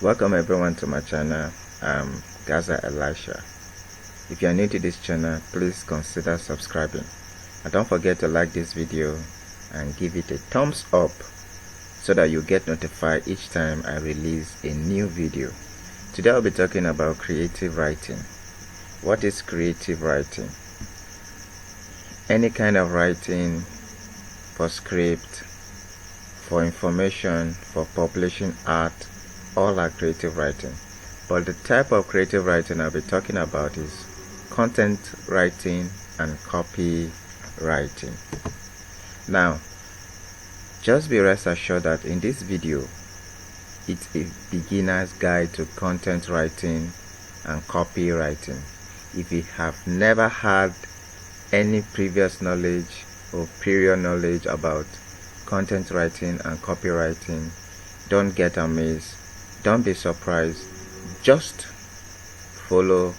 Welcome everyone to my channel. I'm Gaza Elisha. If you are new to this channel, please consider subscribing, and don't forget to like this video and give it a thumbs up so that you get notified each time I release a new video. Today I'll be talking about creative writing. What is creative writing? Any kind of writing for script, for information, for publishing art, all are creative writing. But the type of creative writing I'll be talking about is content writing and copywriting. Now, just be rest assured that in this video, it's a beginner's guide to content writing and copywriting. If you have never had any previous knowledge or prior knowledge about content writing and copywriting, don't get amazed, don't be surprised, just follow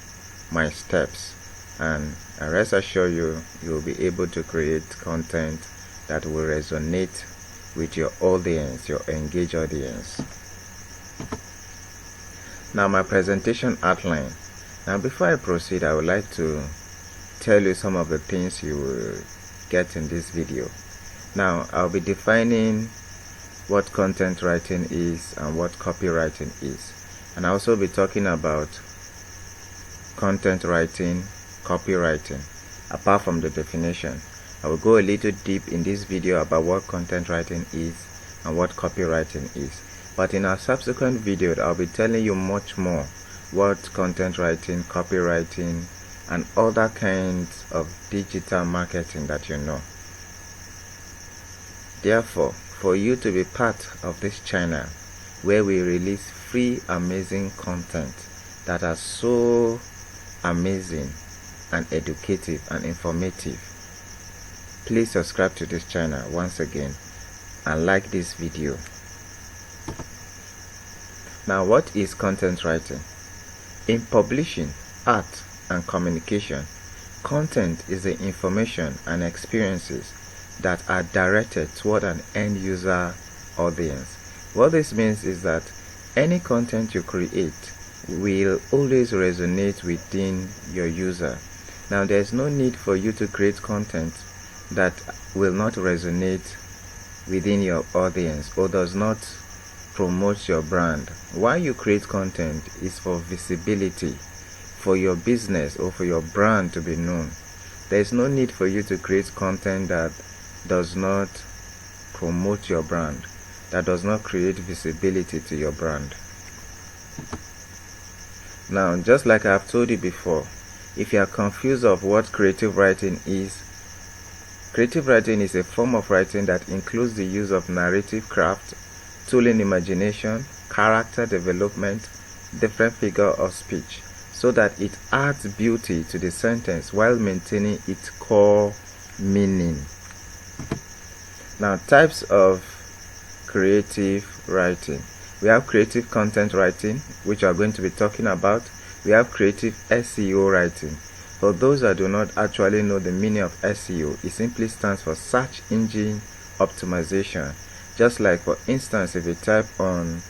my steps and I rest assure you, will be able to create content that will resonate with your audience, your engaged audience. Now my presentation outline. Now before I proceed, I would like to tell you some of the things you will get in this video. Now I'll be defining what content writing is and what copywriting is, and I'll also be talking about content writing, copywriting. Apart from the definition, I will go a little deep in this video about what content writing is and what copywriting is, but in our subsequent video I'll be telling you much more what content writing, copywriting and other kinds of digital marketing that you know. Therefore, for you to be part of this channel where we release free amazing content that are so amazing and educative and informative, please subscribe to this channel once again and like this video. Now, what is content writing? In publishing, art and communication, content is the information and experiences that are directed toward an end user audience. What this means is that any content you create will always resonate within your user. Now there's no need for you to create content that will not resonate within your audience or does not promote your brand. Why you create content is for visibility, for your business or for your brand to be known. There's no need for you to create content that does not promote your brand, that does not create visibility to your brand. Now, just like I've told you before, if you are confused of what creative writing is a form of writing that includes the use of narrative craft, tooling imagination, character development, different figure of speech, so that it adds beauty to the sentence while maintaining its core meaning. Now, types of creative writing. We have creative content writing, which we are going to be talking about. We have creative SEO writing. For those that do not actually know the meaning of SEO, it simply stands for search engine optimization. Just like, for instance, if you type on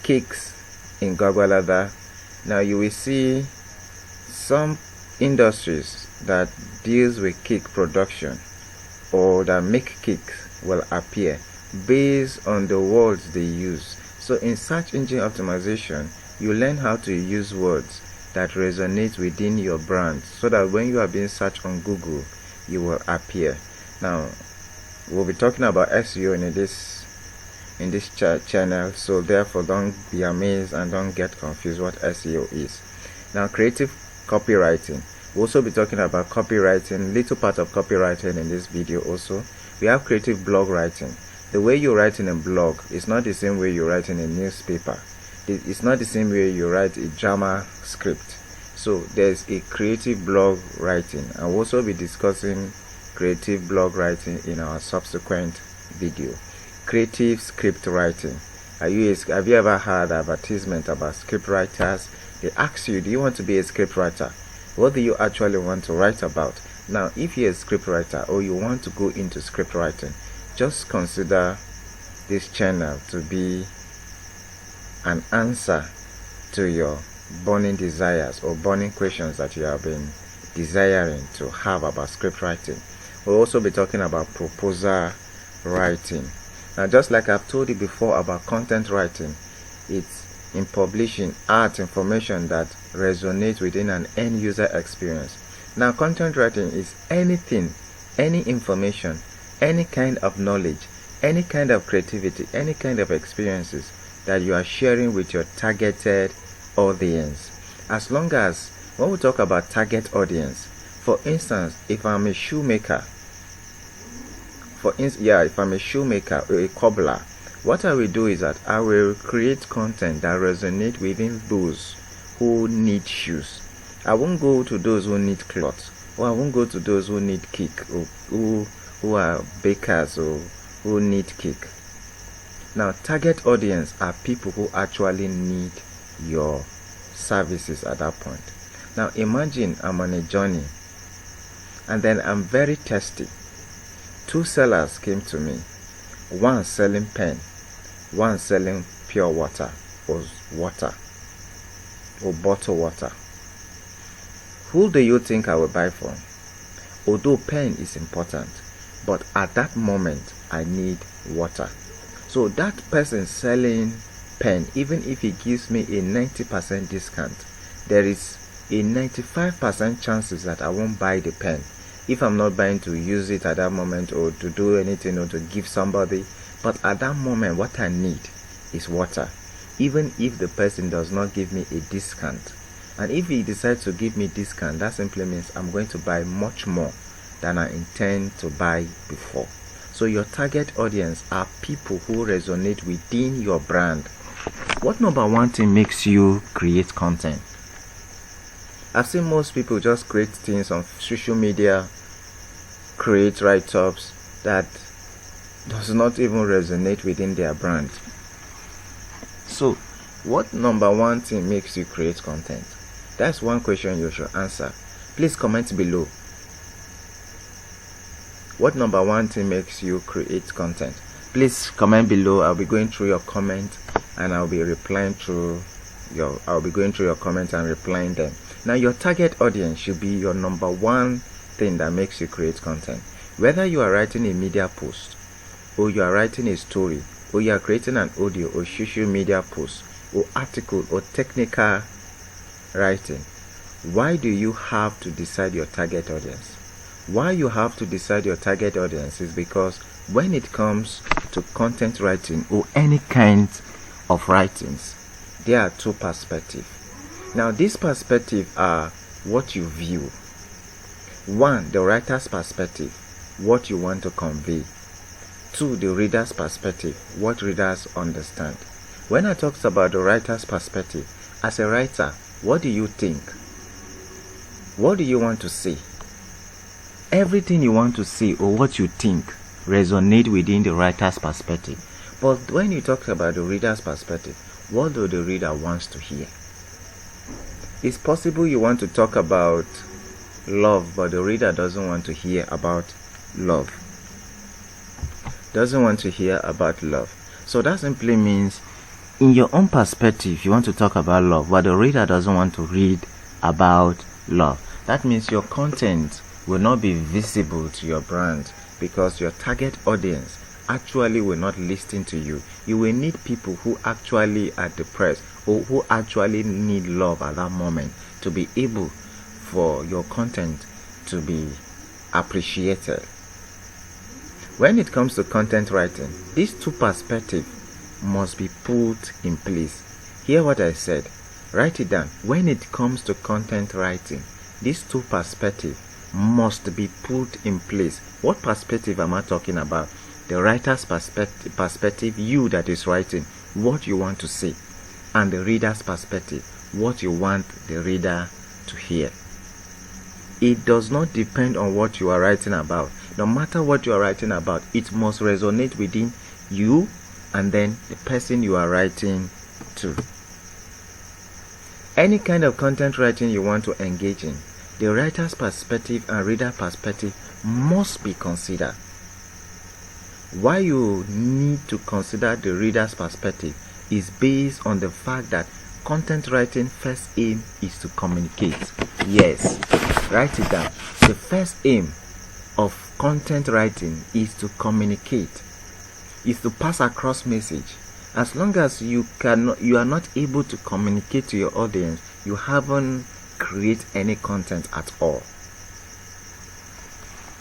cakes in Google, now you will see some industries that deals with cake production or that make cakes will appear based on the words they use. So in search engine optimization, you learn how to use words that resonate within your brand so that when you are being searched on Google, you will appear. Now we'll be talking about SEO in this channel, so therefore don't be amazed and don't get confused what SEO is. Now, creative copywriting. We'll also be talking about copywriting, little part of copywriting in this video also. We have creative blog writing. The way you write in a blog is not the same way you write in a newspaper. It's not the same way you write a drama script. So there's a creative blog writing. and we'll also be discussing creative blog writing in our subsequent video. Creative script writing. Have you ever heard advertisement about script writers? They ask you, do you want to be a script writer? What do you actually want to write about? Now, if you're a script writer or you want to go into script writing, just consider this channel to be an answer to your burning desires or burning questions that you have been desiring to have about script writing. We'll also be talking about proposal writing. Now, just like I've told you before about content writing, it's in publishing art information that resonates within an end user experience. Now, content writing is anything, any information, any kind of knowledge, any kind of creativity, any kind of experiences that you are sharing with your targeted audience. As long as, when we talk about target audience, for instance, if I'm a shoemaker, if I'm a shoemaker or a cobbler, what I will do is that I will create content that resonates within those who need shoes. I won't go to those who need cloth, or I won't go to those who need cake, or who are bakers or who need cake. Now, target audience are people who actually need your services at that point. Now, imagine I'm on a journey and then I'm very thirsty. Two sellers came to me, one selling pen, one selling pure water or bottled water. Who do you think I will buy from? Although pen is important, but at that moment I need water. So that person selling pen, even if he gives me a 90% discount, there is a 95% chances that I won't buy the pen if I'm not buying to use it at that moment or to do anything or to give somebody. But at that moment, what I need is water, even if the person does not give me a discount. And if he decides to give me discount, that simply means I'm going to buy much more than I intend to buy before. So your target audience are people who resonate within your brand. What number one thing makes you create content? I've seen most people just create things on social media, create write-ups that does not even resonate within their brand. So, what number one thing makes you create content? That's one question you should answer. Please comment below. What number one thing makes you create content? Please comment below. I'll be going through your comment and I'll be replying through your comments and replying them. Now, your target audience should be your number one thing that makes you create content. Whether you are writing a media post, or you are writing a story, or you are creating an audio or social media post, or article, or technical writing, why do you have to decide your target audience? Why you have to decide your target audience is because when it comes to content writing or any kind of writings, there are two perspectives. Now, these perspectives are what you view. One, the writer's perspective, what you want to convey. Two, the reader's perspective, what readers understand. When I talk about the writer's perspective, as a writer, what do you think? What do you want to say? Everything you want to say or what you think resonate within the writer's perspective. But when you talk about the reader's perspective, what do the reader wants to hear? It's possible you want to talk about love, but the reader doesn't want to hear about love. Doesn't want to hear about love. So that simply means, in your own perspective, you want to talk about love, but the reader doesn't want to read about love. That means your content will not be visible to your brand because your target audience actually will not listen to you. You will need people who actually are depressed or who actually need love at that moment to be able for your content to be appreciated. When it comes to content writing, these two perspectives must be put in place. Hear what I said. Write it down. When it comes to content writing, these two perspectives must be put in place. What perspective am I talking about? The writer's perspective, you that is writing, what you want to say, and the reader's perspective, what you want the reader to hear. It does not depend on what you are writing about. No matter what you are writing about, it must resonate within you and then the person you are writing to. Any kind of content writing you want to engage in, the writer's perspective and reader perspective must be considered. Why you need to consider the reader's perspective is based on the fact that content writing first aim is to communicate. Yes, write it down. The first aim of content writing is to communicate, is to pass across message. As long as you are not able to communicate to your audience, you haven't created any content at all.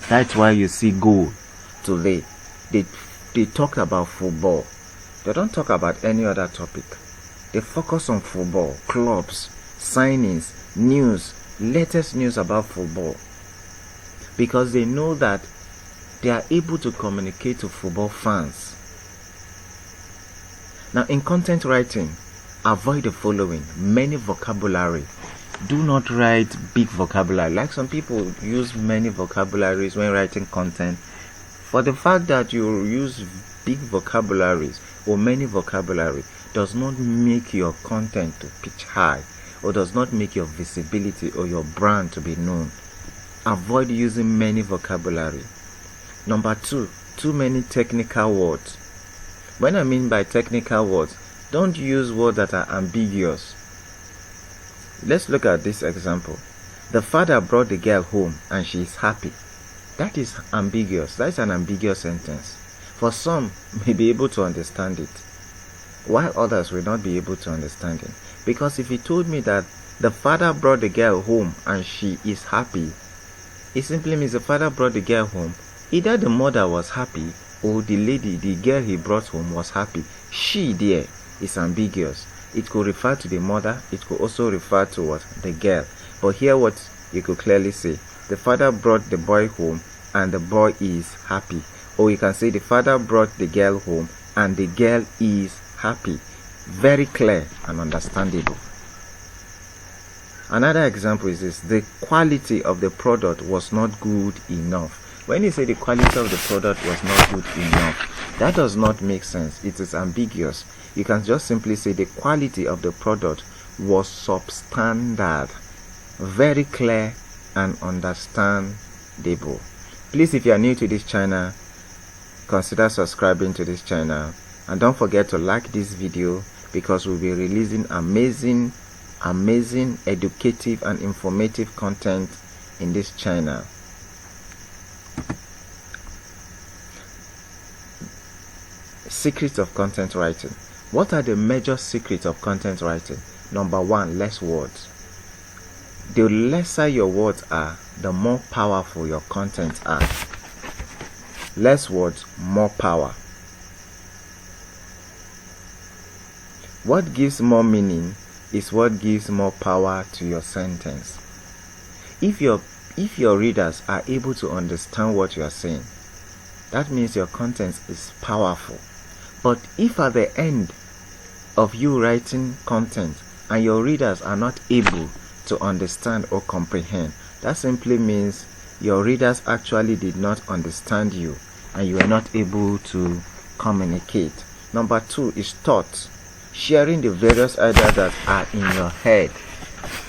That's why you see Go today. They talk about football. They don't talk about any other topic. They focus on football, clubs, signings, news, latest news about football. Because they know that they are able to communicate to football fans. Now, in content writing, avoid the following: many vocabulary. Do not write big vocabulary. Like some people use many vocabularies when writing content. For the fact that you use big vocabularies or many vocabulary does not make your content to pitch high, or does not make your visibility or your brand to be known. Avoid using many vocabulary. Number 2, too many technical words. When I mean by technical words, don't use words that are ambiguous. Let's look at this example. The father brought the girl home and she is happy. That is ambiguous. That's an ambiguous sentence. For some may be able to understand it, while others will not be able to understand it. Because if he told me that the father brought the girl home and she is happy, it simply means the father brought the girl home. Either the mother was happy or the lady, the girl he brought home, was happy. She there is ambiguous. It could refer to the mother. It could also refer to what? The girl. But here what you could clearly say: the father brought the boy home and the boy is happy. Or you can say the father brought the girl home and the girl is happy. Very clear and understandable. Another example is this: the quality of the product was not good enough. When you say the quality of the product was not good enough, that does not make sense. It is ambiguous. You can just simply say the quality of the product was substandard. Very clear and understandable. Please, if you are new to this channel, consider subscribing to this channel, and don't forget to like this video, because we'll be releasing amazing educative and informative content in this channel. Secrets of content writing. What are the major secrets of content writing? Number 1, less words. The lesser your words are, the more powerful your content are. Less words, more power. What gives more meaning is what gives more power to your sentence. If your readers are able to understand what you are saying, that means your content is powerful. But if at the end of you writing content and your readers are not able to understand or comprehend, that simply means your readers actually did not understand you and you are not able to communicate. Number 2 is thoughts. Sharing the various ideas that are in your head.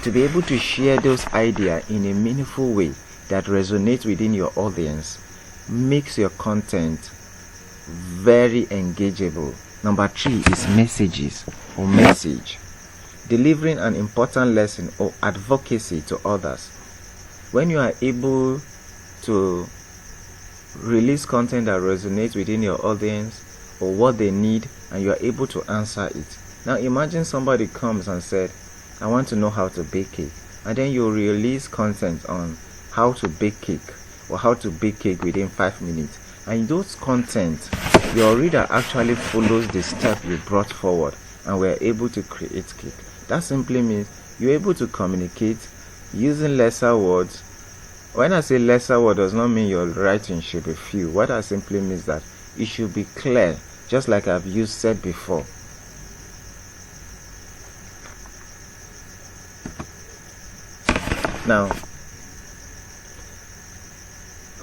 To be able to share those ideas in a meaningful way that resonates within your audience makes your content very engageable. Number 3 is messages or message. Delivering an important lesson or advocacy to others. When you are able to release content that resonates within your audience or what they need, and you are able to answer it. Now imagine somebody comes and said, I want to know how to bake cake, and then you release content on how to bake cake or how to bake cake within 5 minutes, and those content your reader actually follows the step you brought forward and were able to create cake. That simply means you're able to communicate using lesser words. When I say lesser word, does not mean your writing should be few. What I simply means that it should be clear, just like I've said before. Now,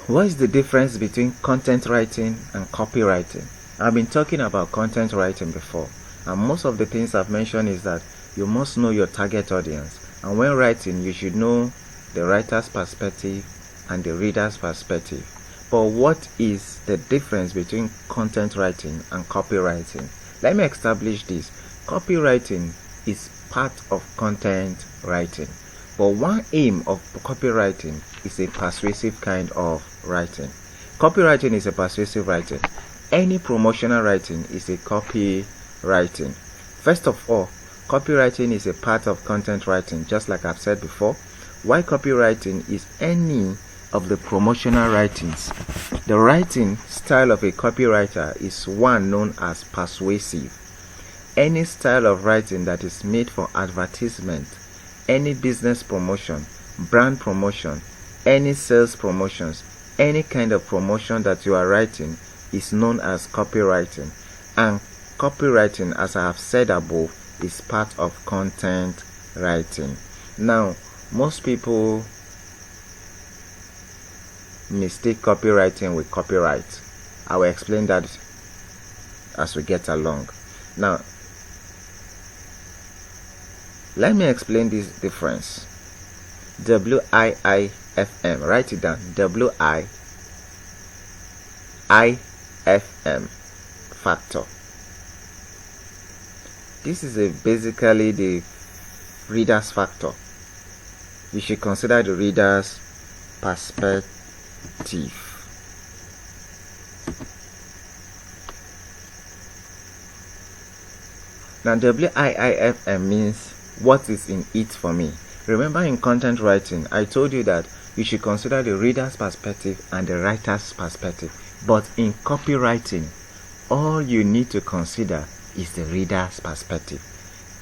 what is the difference between content writing and copywriting? I've been talking about content writing before, and most of the things I've mentioned is that you must know your target audience, and when writing you should know the writer's perspective and the reader's perspective. But what is the difference between content writing and copywriting? let me establish this. Copywriting is part of content writing, but one aim of copywriting is a persuasive kind of writing. Copywriting is a persuasive writing. Any promotional writing is a copywriting. First of all, copywriting is a part of content writing, just like I've said before. Why copywriting is any of the promotional writings. The writing style of a copywriter is one known as persuasive. Any style of writing that is made for advertisement, any business promotion, brand promotion, any sales promotions, any kind of promotion that you are writing is known as copywriting. And copywriting, as I have said above, is part of content writing. Now, most people mistake copywriting with copyright. I will explain that as we get along. Now, let me explain this difference. WIIFM, write it down. WIIFM, factor. This is basically the reader's factor. You should consider the reader's perspective. Now, WIIFM means what is in it for me. Remember, in content writing, I told you that you should consider the reader's perspective and the writer's perspective. But in copywriting, all you need to consider is the reader's perspective.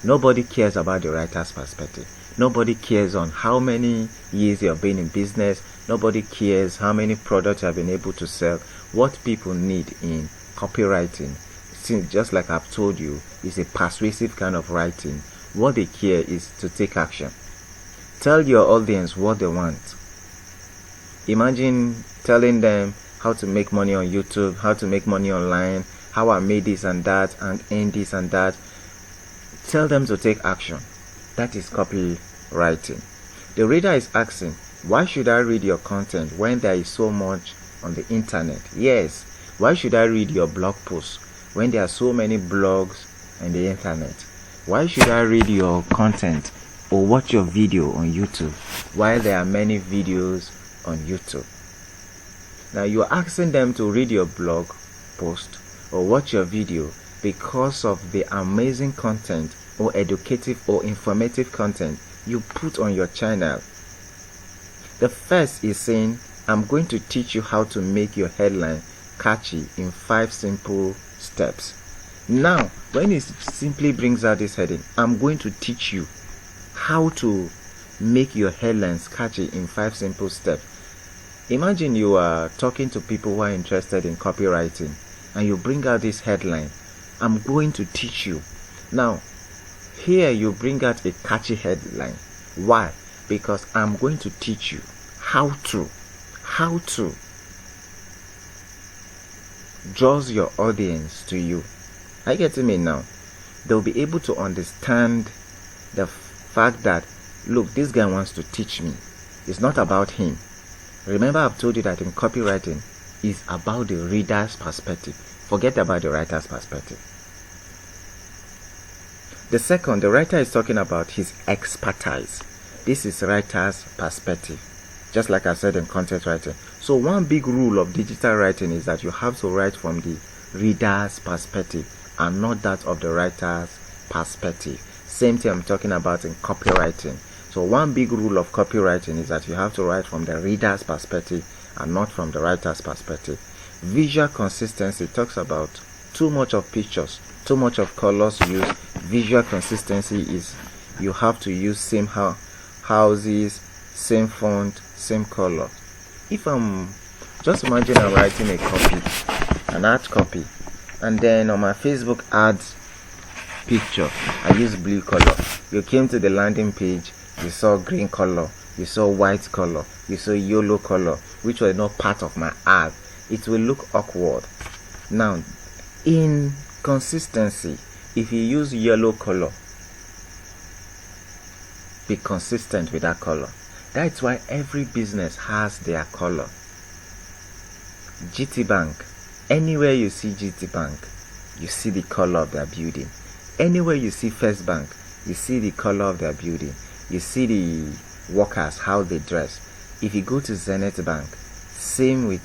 Nobody cares about the writer's perspective. Nobody cares on how many years you have been in business. Nobody cares how many products you have been able to sell. What people need in copywriting, since just like I've told you, is a persuasive kind of writing. What they care is to take action. Tell your audience what they want. Imagine telling them how to make money on YouTube, how to make money online, how I made this and that and earn this and that. Tell them to take action. That is copywriting. The reader is asking, why should I read your content when there is so much on the internet? Yes, why should I read your blog posts when there are so many blogs on the internet? Why should I read your content or watch your video on YouTube while there are many videos on YouTube? Now you're asking them to read your blog post or watch your video because of the amazing content or educative or informative content you put on your channel. The first is saying, I'm going to teach you how to make your headline catchy in 5 simple steps. Now, when it simply brings out this heading, I'm going to teach you how to make your headlines catchy in 5 simple steps. Imagine you are talking to people who are interested in copywriting and you bring out this headline, I'm going to teach you. Now, here you bring out a catchy headline. Why? Because I'm going to teach you how to draws your audience to you. I get me now. They'll be able to understand the fact that, look, this guy wants to teach me. It's not about him. Remember, I've told you that in copywriting, it's about the reader's perspective. Forget about the writer's perspective. The second, the writer is talking about his expertise. This is writer's perspective, just like I said in content writing. So one big rule of digital writing is that you have to write from the reader's perspective and not that of the writer's perspective. Same thing I'm talking about in copywriting. So one big rule of copywriting is that you have to write from the reader's perspective and not from the writer's perspective. Visual consistency talks about too much of pictures, too much of colors used. Visual consistency is you have to use same houses, same font, same color. If just imagine I'm writing a copy, an ad copy, and then on my Facebook ads picture I use blue color. You came to the landing page, you saw green color, you saw white color, you saw yellow color, which were not part of my ad. It will look awkward. Now, in consistency, if you use yellow color, be consistent with that color. That's why every business has their color. GT Bank, anywhere you see GT Bank, you see the color of their building. Anywhere you see First Bank, you see the color of their building. You see the workers, how they dress. If you go to Zenith Bank, same with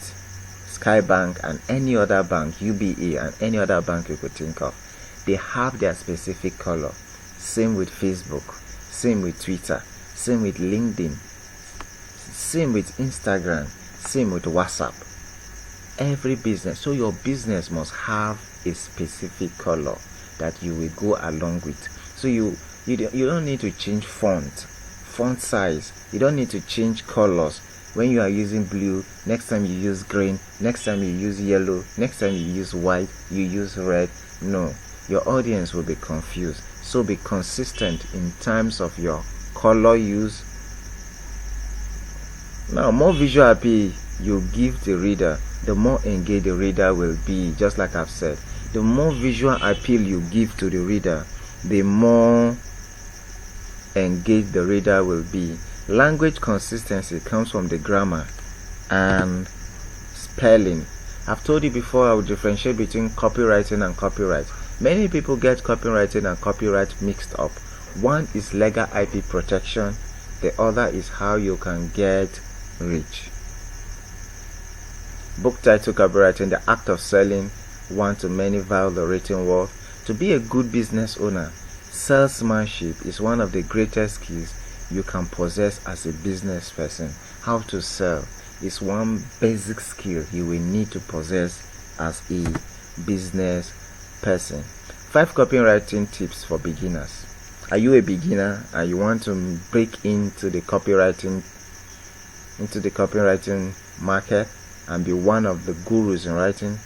Sky Bank and any other bank, UBA and any other bank you could think of, they have their specific color. Same with Facebook, same with Twitter, same with LinkedIn, same with Instagram, same with WhatsApp. Every business, so your business must have a specific color that you will go along with. So you don't need to change font size. You don't need to change colors. When you are using blue, next time you use green, next time you use yellow, next time you use white, you use red. No, your audience will be confused. So be consistent in terms of your color use. Now, more visual appeal you give the reader, the more engaged the reader will be. Just like I've said, the more visual appeal you give to the reader, the more engaged the reader will be. Language consistency comes from the grammar and spelling. I've told you before, I will differentiate between copywriting and copyright. Many people get copywriting and copyright mixed up. One is legal IP protection, the other is how you can get rich. Book title: Copywriting, the act of selling one-to-many via the written word. To be a good business owner, salesmanship is one of the greatest skills you can possess as a business person. How to sell is one basic skill you will need to possess as a business person. 5 copywriting tips for beginners. Are you a beginner and you want to break into the copywriting market and be one of the gurus in writing?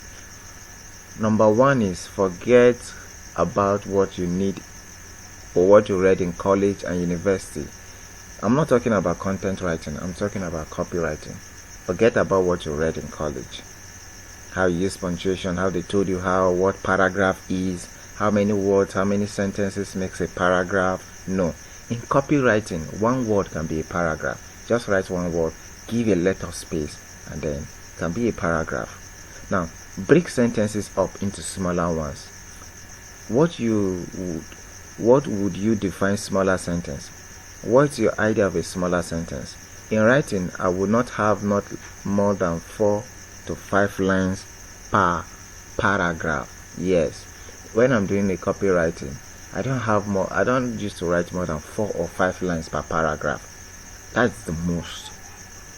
Number 1 is forget about what you need or what you read in college and university. I'm not talking about content writing, I'm talking about copywriting. Forget about what you read in college. How you use punctuation, how they told you what paragraph is, how many words, how many sentences makes a paragraph. No. In copywriting, one word can be a paragraph. Just write one word, give a letter space, and then it can be a paragraph. Now, break sentences up into smaller ones. What would you define smaller sentence? What's your idea of a smaller sentence? In writing, I would not have more than 4 to 5 lines per paragraph. Yes, when I'm doing a copywriting, I don't used to write more than 4 or 5 lines per paragraph. That's the most.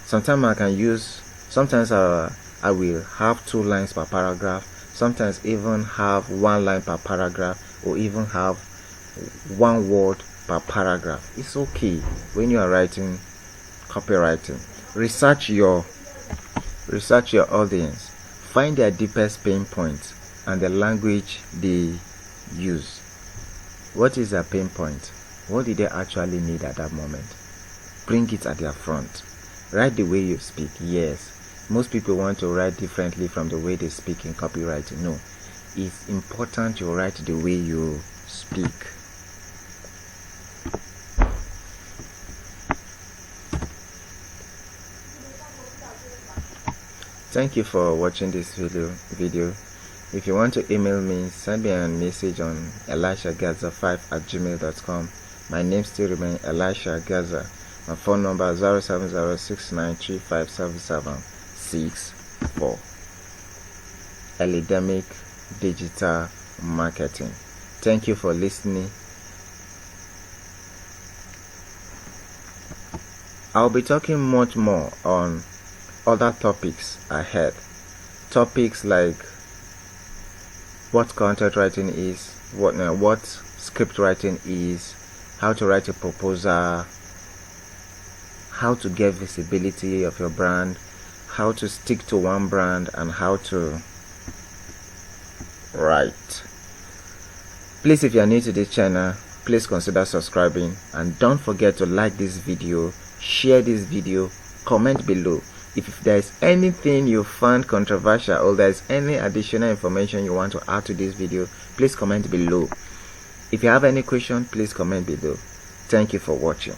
Sometimes I will have 2 lines per paragraph, sometimes even have 1 line per paragraph, or even have 1 word per paragraph. It's okay when you are writing copywriting. Research your audience, find their deepest pain points and the language they use. What is their pain point? What did they actually need at that moment? Bring it at their front. Write the way you speak. Yes, most people want to write differently from the way they speak in copywriting. No, it's important you write the way you speak. Thank you for watching this video. If you want to email me, send me a message on elishagaza5@gmail.com. My name still remains Elisha Gaza. My phone number is 07069357764. Elidemic Digital Marketing. Thank you for listening. I'll be talking much more on other topics ahead. Topics like what content writing is, what script writing is, how to write a proposal, how to get visibility of your brand, how to stick to one brand, and how to write. Please, if you are new to this channel, please consider subscribing, and don't forget to like this video, share this video, comment below. If there is anything you found controversial or there is any additional information you want to add to this video, please comment below. If you have any question, please comment below. Thank you for watching.